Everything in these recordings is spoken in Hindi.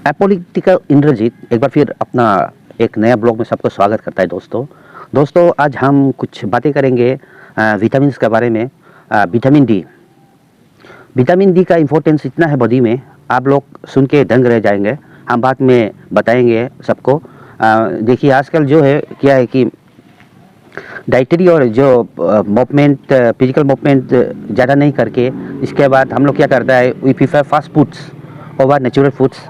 एपोलिटिकल इंद्रजीत एक बार फिर अपना एक नया ब्लॉग में सबको स्वागत करता है। दोस्तों आज हम कुछ बातें करेंगे विटामिन के बारे में। विटामिन डी का इम्पोर्टेंस इतना है बॉडी में, आप लोग सुन के दंग रह जाएंगे। हम बाद में बताएंगे सबको। देखिए आजकल जो है क्या है कि डाइटरी और जो मूवमेंट, फिजिकल मूवमेंट ज़्यादा नहीं करके, इसके बाद हम लोग क्या करता है, we prefer fast foods over natural foods.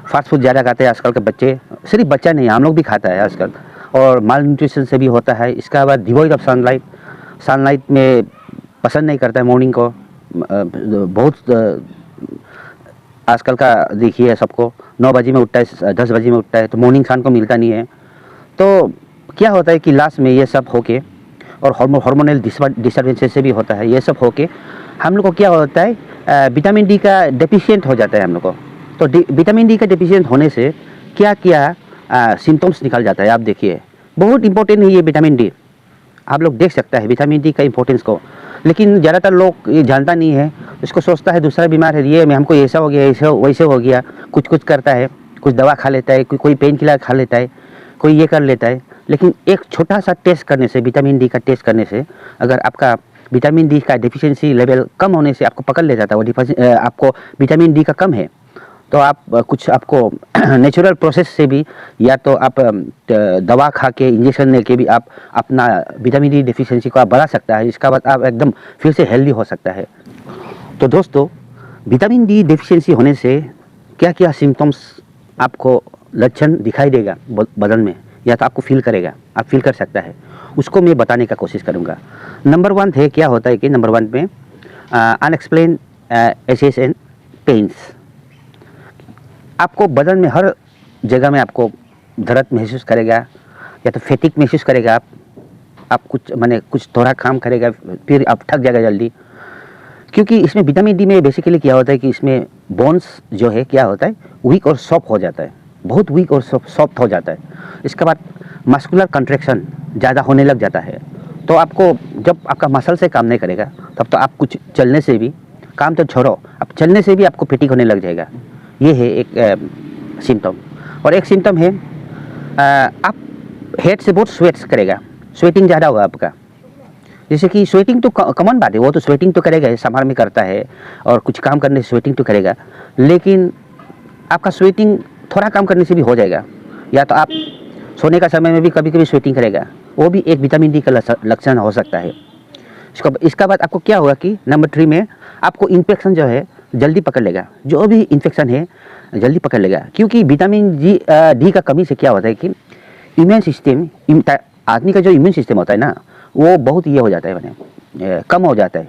Fast food ज़्यादा खाते हैं आजकल के बच्चे, सिर्फ बच्चा नहीं हम लोग भी खाता है आजकल, और माल न्यूट्रिशन से भी होता है। इसके बाद डिवॉइड ऑफ सनलाइट में पसंद नहीं करता है मॉर्निंग को। बहुत आजकल का देखिए सबको 9 बजे में उठता है, 10 बजे में उठता है, तो मॉर्निंग सन को मिलता नहीं है। तो क्या होता है कि लास्ट में ये सब होके, और हार्मोनल डिस्टर्बेंसेस से भी होता है, ये सब होके हम लोग को क्या होता है, विटामिन डी का डेफिशिएंट हो जाता है हम लोग को। तो विटामिन डी का डेफिशिएंट होने से क्या क्या सिम्टम्स निकल जाता है, आप देखिए। बहुत इंपॉर्टेंट है ये विटामिन डी, आप लोग देख सकते हैं विटामिन डी का इंपॉर्टेंस को। लेकिन ज़्यादातर लोग ये जानता नहीं है, इसको सोचता है दूसरा बीमार है, ये में हमको ऐसा हो गया, ऐसा वैसे हो गया, कुछ करता है, कुछ दवा खा लेता है, कोई पेन किलर खा लेता है, कोई ये कर लेता है। लेकिन एक छोटा सा टेस्ट करने से, विटामिन डी का टेस्ट करने से, अगर आपका विटामिन डी का डेफिशिएंसी लेवल कम होने से आपको पकड़ ले जाता है, वो आपको विटामिन डी का कम है, तो आपको नेचुरल प्रोसेस से भी, या तो आप दवा खा के, इंजेक्शन लेके भी आप अपना विटामिन डी डेफिशिएंसी को आप बढ़ा सकता है। इसका बाद आप एकदम फिर से हेल्दी हो सकता है। तो दोस्तों, विटामिन डी डेफिशिएंसी होने से क्या क्या सिम्टम्स आपको लक्षण दिखाई देगा बदन में, या तो आपको फील करेगा, आप फील कर सकता है, उसको मैं बताने का कोशिश करूँगा। नंबर 1 है, क्या होता है कि नंबर 1 में अनएक्सप्लेन एसेस एंड पेन्स। आपको बदन में हर जगह में आपको दर्द महसूस करेगा, या तो फैटिक महसूस करेगा, आप कुछ थोड़ा काम करेगा फिर आप थक जाएगा जल्दी। क्योंकि इसमें विटामिन डी में बेसिकली क्या होता है कि इसमें बोन्स जो है क्या होता है, वीक और सॉफ्ट हो जाता है, बहुत वीक और सॉफ्ट हो जाता है। इसके बाद मस्कुलर कंट्रैक्शन ज़्यादा होने लग जाता है। तो आपको जब आपका मसल से काम नहीं करेगा, तब तो आप कुछ चलने से भी, काम तो छोड़ो, आप चलने से भी आपको फैटिक होने लग जाएगा। ये है एक सिम्टम। और एक सिम्टम है, आप हेड से बहुत स्वेट्स करेगा, स्वेटिंग ज़्यादा होगा आपका। जैसे कि स्वेटिंग तो कॉमन बात है, वो तो स्वेटिंग तो करेगा, समर में करता है, और कुछ काम करने से स्वेटिंग तो करेगा। लेकिन आपका स्वेटिंग थोड़ा काम करने से भी हो जाएगा, या तो आप सोने का समय में भी कभी कभी स्वेटिंग करेगा, वो भी एक विटामिन डी का लक्षण हो सकता है। इसका बाद आपको क्या होगा कि नंबर 3 में आपको इन्फेक्शन जो है जल्दी पकड़ लेगा, जो भी इन्फेक्शन है जल्दी पकड़ लेगा। क्योंकि विटामिन डी का कमी से क्या होता है कि इम्यून सिस्टम, आदमी का जो इम्यून सिस्टम होता है ना, वो बहुत ये हो जाता है, मैंने कम हो जाता है,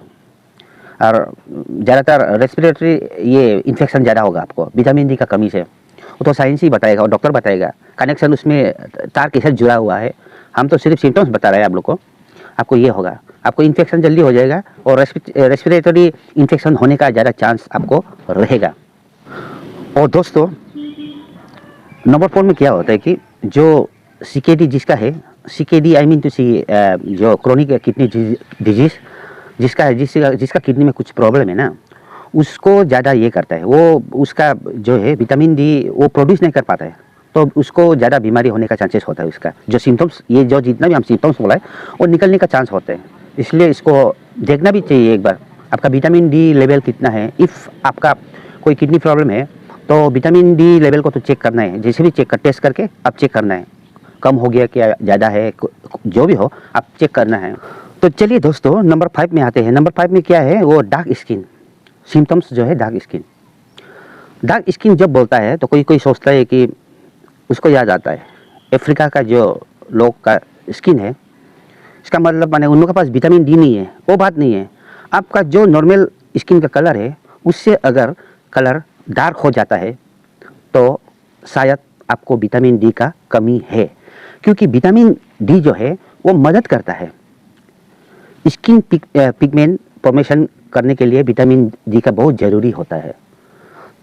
और ज़्यादातर रेस्पिरेटरी ये इन्फेक्शन ज़्यादा होगा आपको विटामिन डी का कमी से। वो तो साइंस ही बताएगा और डॉक्टर बताएगा, कनेक्शन उसमें तार के साथ जुड़ा हुआ है। हम तो सिर्फ सिम्टम्स बता रहे हैं आप लोग को। आपको ये होगा, आपको इन्फेक्शन जल्दी हो जाएगा, और रेस्पिरेटरी इन्फेक्शन होने का ज़्यादा चांस आपको रहेगा। और दोस्तों, नंबर 4 में क्या होता है कि जो CKD जिसका है, CKD आई मीन टू सी, जो क्रोनिक किडनी डिजीज़ जिसका किडनी में कुछ प्रॉब्लम है ना, उसको ज़्यादा ये करता है। वो उसका जो है विटामिन डी वो प्रोड्यूस नहीं कर पाता है, तो उसको ज़्यादा बीमारी होने का चांसेस होता है। उसका जो सिम्टम्स, ये जो जितना भी हम सिम्टम्स बोला है, वो निकलने का चांस होता है। इसलिए इसको देखना भी चाहिए एक बार, आपका विटामिन डी लेवल कितना है। इफ़ आपका कोई किडनी प्रॉब्लम है, तो विटामिन डी लेवल को तो चेक करना है, जैसे भी टेस्ट करके आप चेक करना है, कम हो गया क्या, ज़्यादा है, जो भी हो आप चेक करना है। तो चलिए दोस्तों, नंबर 5 में आते हैं। नंबर 5 में क्या है, वो डार्क स्किन सिम्टम्स जो है। डार्क स्किन जब बोलता है तो कोई सोचता है कि उसको याद आता है अफ्रीका का जो लोग का स्किन है, इसका मतलब माने उन लोगों के पास विटामिन डी नहीं है, वो बात नहीं है। आपका जो नॉर्मल स्किन का कलर है, उससे अगर कलर डार्क हो जाता है, तो शायद आपको विटामिन डी का कमी है। क्योंकि विटामिन डी जो है वो मदद करता है स्किन पिगमेंट फॉर्मेशन करने के लिए। विटामिन डी का बहुत ज़रूरी होता है।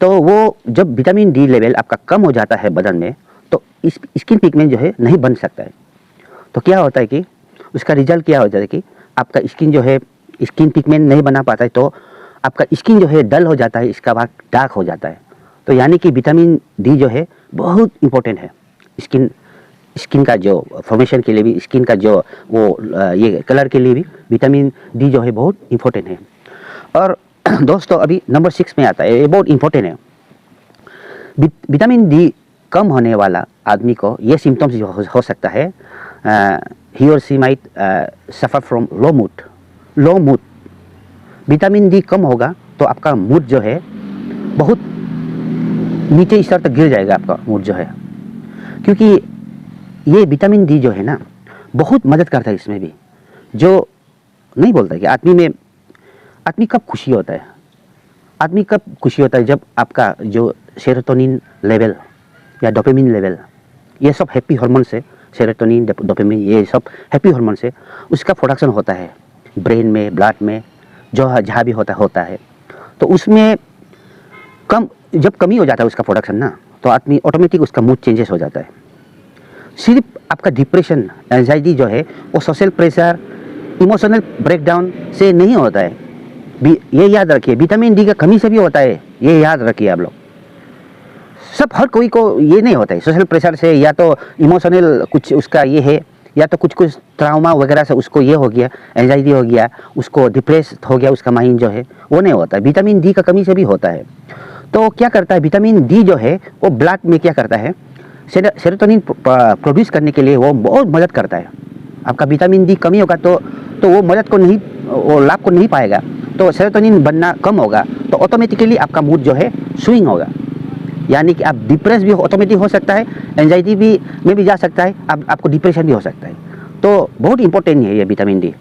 तो वो जब विटामिन डी लेवल आपका कम हो जाता है बदन में, तो इस स्किन पिगमेंट जो है नहीं बन सकता है। तो क्या होता है कि उसका रिजल्ट क्या हो जाता है कि आपका स्किन जो है, स्किन पिगमेंट नहीं बना पाता है, तो आपका स्किन जो है डल हो जाता है, इसका बाद डार्क हो जाता है। तो यानी कि विटामिन डी जो है बहुत इम्पोर्टेंट है स्किन का जो फॉर्मेशन के लिए भी, स्किन का जो वो ये कलर के लिए भी विटामिन डी जो है बहुत इम्पोर्टेंट है। और दोस्तों अभी नंबर 6 में आता है, ये बहुत इम्पोर्टेंट है। विटामिन डी कम होने वाला आदमी को ये सिम्टम्स हो सकता है, he or she might suffer from low mood. Vitamin D कम होगा तो आपका मूड जो है बहुत नीचे स्तर तक गिर जाएगा आपका मूड जो है, क्योंकि ये विटामिन डी जो है ना बहुत मदद करता है इसमें भी। जो नहीं बोलता है कि आदमी कब खुशी होता है, आदमी कब खुशी होता है जब आपका जो सेरोटोनिन लेवल या डोपामिन लेवल, ये सब हैप्पी हार्मोन से, सेरोटोनिन डोपामिन ये सब हैप्पी हार्मोन से उसका प्रोडक्शन होता है ब्रेन में, ब्लड में, जो जहाँ भी होता है। तो उसमें जब कमी हो जाता है उसका प्रोडक्शन ना, तो आदमी ऑटोमेटिक उसका मूड चेंजेस हो जाता है। सिर्फ आपका डिप्रेशन, एंजाइटी जो है वो सोशल प्रेशर, इमोशनल ब्रेकडाउन से नहीं होता है। ये याद रखिए, विटामिन डी का कमी से भी होता है, ये याद रखिए आप लोग। सब हर कोई को ये नहीं होता है सोशल प्रेशर से, या तो इमोशनल कुछ उसका ये है, या तो कुछ ट्राउमा वगैरह से उसको ये हो गया, एंजाइटी हो गया, उसको डिप्रेस हो गया उसका माइंड जो है, वो नहीं होता है। विटामिन डी का कमी से भी होता है। तो क्या करता है विटामिन डी जो है वो ब्लड में क्या करता है, सेरोटोनिन प्रोड्यूस करने के लिए वो बहुत मदद करता है। आपका विटामिन डी कमी होगा तो वो मदद को नहीं, वो लाभ को नहीं पाएगा, तो सेरोटोनिन बनना कम होगा, तो ऑटोमेटिकली आपका मूड जो है स्विंग होगा। यानी कि आप डिप्रेस भी ऑटोमेटिक हो सकता है, एंजाइटी में भी जा सकता है, आपको डिप्रेशन भी हो सकता है। तो बहुत इंपॉर्टेंट है ये विटामिन डी।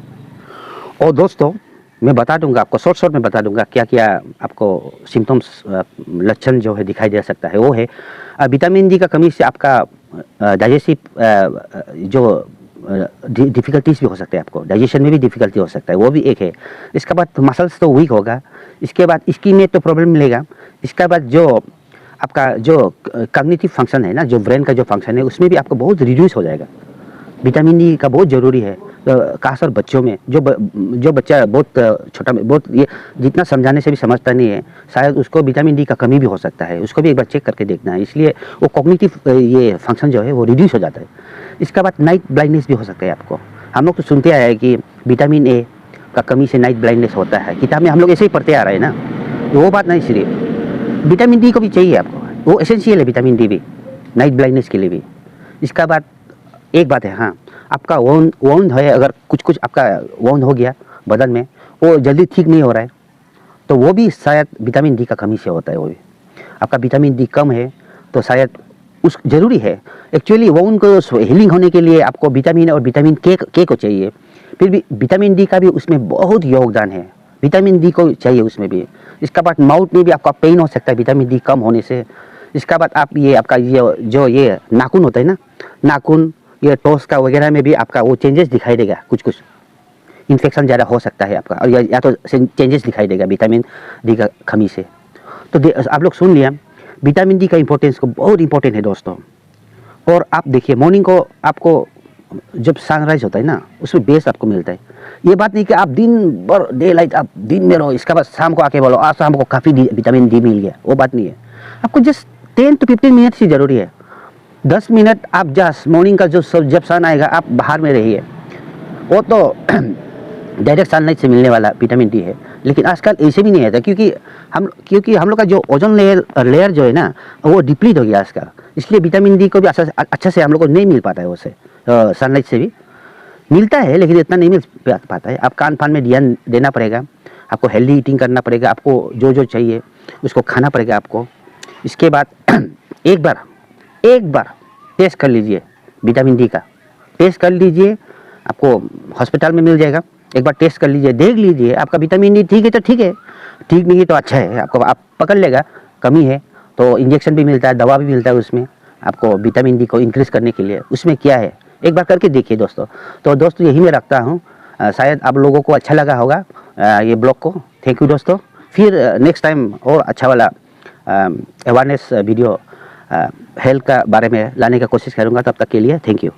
और दोस्तों मैं बता दूंगा आपको, शॉर्ट में बता दूंगा क्या क्या आपको सिम्टम्स, लक्षण जो है दिखाई दे सकता है। वो है विटामिन डी का कमी से आपका डाइजेस्टिव जो डिफ़िकल्टीज भी हो सकते हैं, आपको डाइजेशन में भी डिफ़िकल्टी हो सकता है, वो भी एक है। इसके बाद मसल्स तो वीक होगा, इसके बाद स्किन में तो प्रॉब्लम मिलेगा। इसके बाद जो आपका जो कॉग्निटिव फंक्शन है ना, जो ब्रेन का जो फंक्शन है, उसमें भी आपको बहुत रिड्यूस हो जाएगा। विटामिन डी का बहुत ज़रूरी है, खासकर बच्चों में। जो बच्चा बहुत छोटा, बहुत ये जितना समझाने से भी समझता नहीं है, शायद उसको विटामिन डी का कमी भी हो सकता है। उसको भी एक बार चेक करके देखना है, इसलिए वो कॉग्निटिव ये फंक्शन जो है वो रिड्यूस हो जाता है। इसके बाद नाइट ब्लाइंडनेस भी हो सकता है आपको। हम लोग तो सुनते आए हैं कि विटामिन ए का कमी से नाइट ब्लाइंडनेस होता है, किताब में हम लोग ऐसे ही पढ़ते आ रहे हैं ना। वो बात नहीं, सिर्फ विटामिन डी को भी चाहिए आपको, वो एसेंशियल है विटामिन डी भी नाइट ब्लाइंडनेस के लिए भी। इसका बाद एक बात है, हाँ, आपका वाउंड है, अगर कुछ आपका वाउंड हो गया बदन में, वो जल्दी ठीक नहीं हो रहा है, तो वो भी शायद विटामिन डी का कमी से होता है। वो भी आपका विटामिन डी कम है तो शायद उस ज़रूरी है। एक्चुअली वाउंड को हीलिंग होने के लिए आपको विटामिन और विटामिन के को चाहिए, फिर भी विटामिन डी का भी उसमें बहुत योगदान है, विटामिन डी को चाहिए उसमें भी। इसका बाद माउथ में भी आपका पेन हो सकता है विटामिन डी कम होने से। इसका बाद आप ये आपका जो ये नाखून होता है ना, नाखून, ये टोस का वगैरह में भी आपका वो चेंजेस दिखाई देगा, कुछ इन्फेक्शन ज़्यादा हो सकता है आपका, और या तो चेंजेस दिखाई देगा विटामिन डी का कमी से। तो आप लोग सुन लिया, विटामिन डी का इंपॉर्टेंस को बहुत इंपॉर्टेंट है दोस्तों। और आप देखिए मॉर्निंग को आपको जब सनराइज होता है ना, उसमें बेस आपको मिलता है। ये बात नहीं कि आप दिन भर डे लाइट आप दिन में रहो, इसके बाद शाम को आके बोलो आज शाम को काफ़ी विटामिन डी मिल गया, वो बात नहीं है। आपको जस्ट 10 to 15 मिनट ही ज़रूरी है। 10 मिनट आप जस्ट मॉर्निंग का जब सन आएगा आप बाहर में रहिए, वो तो डायरेक्ट सनलाइट से मिलने वाला विटामिन डी है। लेकिन आजकल ऐसे भी नहीं आता, क्योंकि हम लोग का जो ओजोन लेयर जो है ना, वो डिप्लीट हो गया आजकल, इसलिए विटामिन डी को भी अच्छा से हम लोग को नहीं मिल पाता है। उससे सनलाइट से भी मिलता है, लेकिन इतना नहीं मिल पाता है। आप कान पान में ध्यान देना पड़ेगा, आपको हेल्दी ईटिंग करना पड़ेगा, आपको जो चाहिए उसको खाना पड़ेगा आपको। इसके बाद एक बार टेस्ट कर लीजिए, विटामिन डी का टेस्ट कर लीजिए, आपको हॉस्पिटल में मिल जाएगा। एक बार टेस्ट कर लीजिए, देख लीजिए आपका विटामिन डी ठीक है तो ठीक है, ठीक नहीं है तो अच्छा है, आपको आप पकड़ लेगा। कमी है तो इंजेक्शन भी मिलता है, दवा भी मिलता है उसमें आपको विटामिन डी को इंक्रीज़ करने के लिए। उसमें क्या है एक बार करके देखिए दोस्तों। तो दोस्तों यही मैं रखता हूँ, शायद आप लोगों को अच्छा लगा होगा ये ब्लॉग को। थैंक यू दोस्तों, फिर नेक्स्ट टाइम और अच्छा वाला अवेयरनेस वीडियो हेल्थ का बारे में लाने का कोशिश करूँगा। तब तक के लिए थैंक यू।